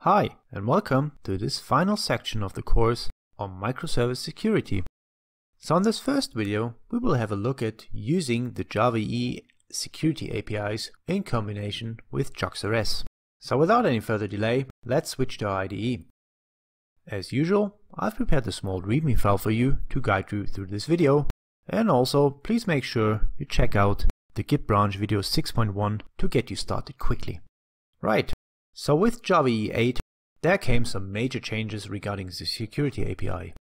Hi, and welcome to this final section of the course on microservice security. So in this first video, we will have a look at using the Java EE security APIs in combination with JuxRS. So without any further delay, let's switch to our IDE. As usual, I've prepared a small README file for you to guide you through this video, and also please make sure you check out the Git branch video 6.1 to get you started quickly. Right, so with Java EE 8, there came some major changes regarding the security API.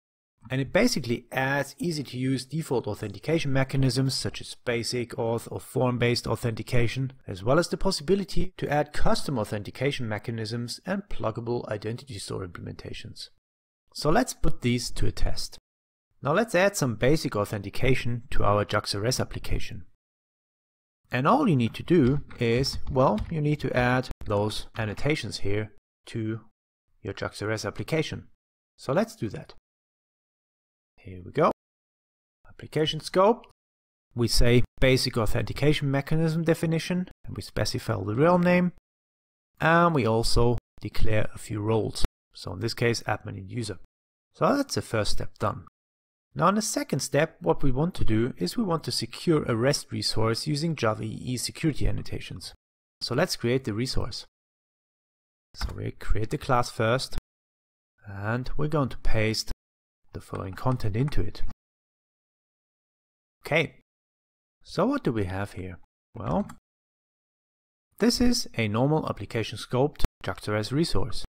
And it basically adds easy to use default authentication mechanisms such as basic auth or form-based authentication, as well as the possibility to add custom authentication mechanisms and pluggable identity store implementations. So let's put these to a test. Now let's add some basic authentication to our JuxRS application. And all you need to do is, well, you need to add those annotations here to your JuxRS application. So let's do that. Here we go. Application scope. We say basic authentication mechanism definition, and we specify the real name. And we also declare a few roles. So in this case, admin and user. So that's the first step done. Now in the second step, what we want to do is we want to secure a REST resource using Java EE security annotations. So let's create the resource. So we create the class first, and we're going to paste the following content into it. Okay, so what do we have here? Well, this is a normal application scoped JuxRS resource.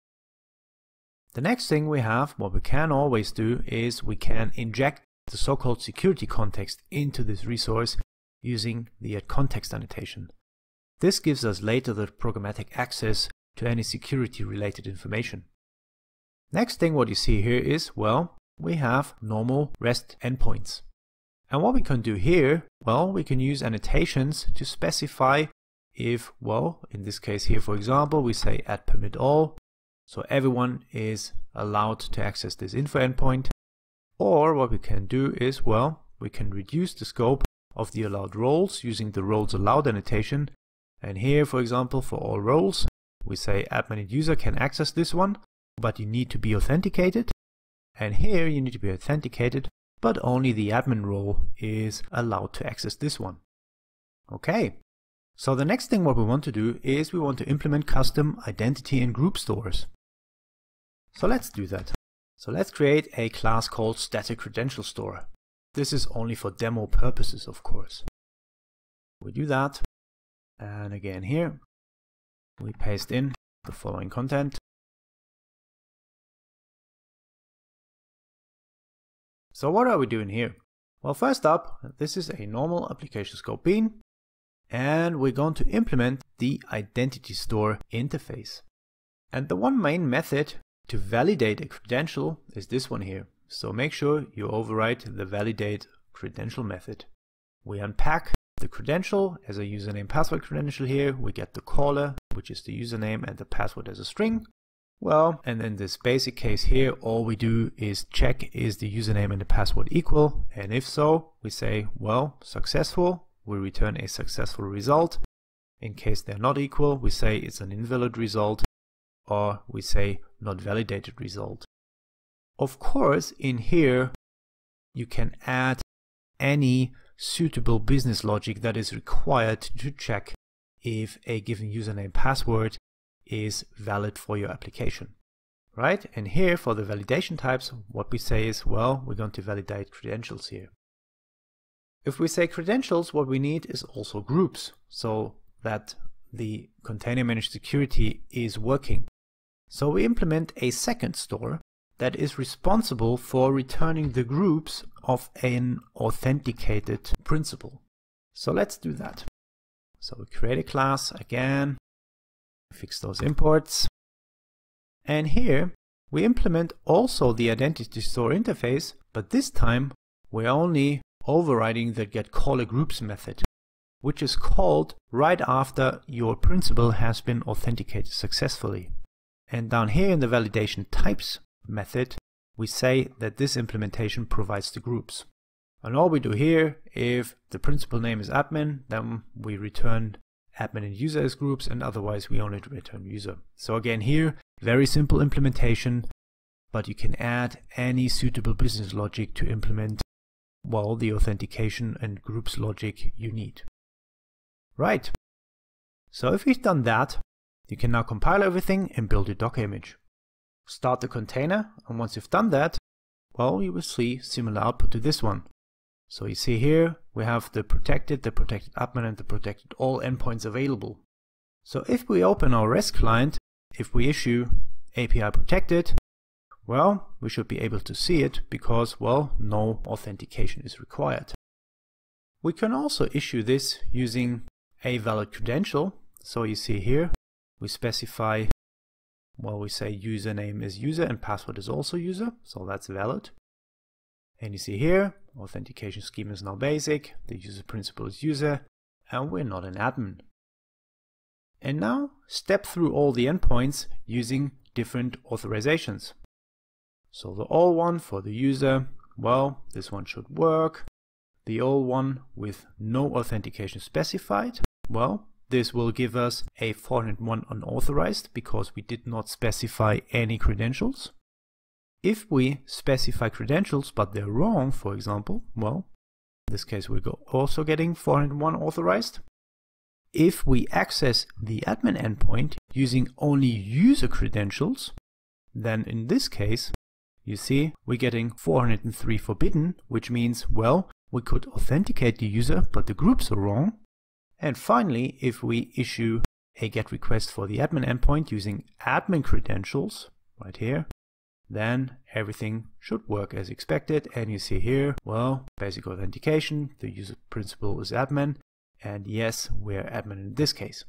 The next thing we have, what we can always do, is we can inject the so-called security context into this resource using the @context annotation. This gives us later the programmatic access to any security related information. Next thing what you see here is, well, we have normal REST endpoints. And what we can do here, well, we can use annotations to specify if, well, in this case here, for example, we say @permit all. So everyone is allowed to access this info endpoint. Or what we can do is, well, we can reduce the scope of the allowed roles using the roles allowed annotation. And here, for example, for all roles, we say admin and user can access this one, but you need to be authenticated. And here you need to be authenticated, but only the admin role is allowed to access this one. Okay. So the next thing what we want to do is we want to implement custom identity and group stores. So let's do that. So let's create a class called static credential store. This is only for demo purposes, of course. We do that. And again here, we paste in the following content. So what are we doing here? Well, first up, this is a normal application scope bean. And we're going to implement the identity store interface. And the one main method to validate a credential is this one here. So make sure you override the validate credential method. We unpack the credential as a username password credential here. We get the caller, which is the username, and the password as a string. Well, and in this basic case here, all we do is check is the username and the password equal. And if so, we say, well, successful. We return a successful result. In case they're not equal, we say it's an invalid result, or we say not validated result. Of course, in here, you can add any suitable business logic that is required to check if a given username password is valid for your application. Right? And here for the validation types, what we say is, well, we're going to validate credentials here. If we say credentials, what we need is also groups, so that the container managed security is working. So we implement a second store that is responsible for returning the groups of an authenticated principal. So let's do that. So we create a class again, fix those imports. And here we implement also the identity store interface, but this time we're only overriding the getCallerGroups method, which is called right after your principal has been authenticated successfully. And down here in the validation types method, we say that this implementation provides the groups. And all we do here, if the principal name is admin, then we return admin and user as groups, and otherwise we only return user. So again here, Very simple implementation, but you can add any suitable business logic to implement, well, the authentication and groups logic you need. Right. So if we've done that, you can now compile everything and build your Docker image. Start the container, and once you've done that, well, you will see similar output to this one. So you see here, we have the protected admin, and the protected all endpoints available. So if we open our REST client, if we issue API protected, well, we should be able to see it because, well, no authentication is required. We can also issue this using a valid credential. So you see here, we specify, well, we say username is user and password is also user, so that's valid. And you see here, authentication scheme is now basic, the user principal is user, and we're not an admin. And now step through all the endpoints using different authorizations. So the all one for the user, well, this one should work. The all one with no authentication specified, well, this will give us a 401 unauthorized because we did not specify any credentials. If we specify credentials but they're wrong, for example, well, in this case we're also getting 401 authorized. If we access the admin endpoint using only user credentials, then in this case, you see, we're getting 403 forbidden, which means, well, we could authenticate the user, but the groups are wrong. And finally, if we issue a GET request for the admin endpoint using admin credentials, right here, then everything should work as expected. And you see here, well, basic authentication, the user principal is admin, and yes, we're admin in this case.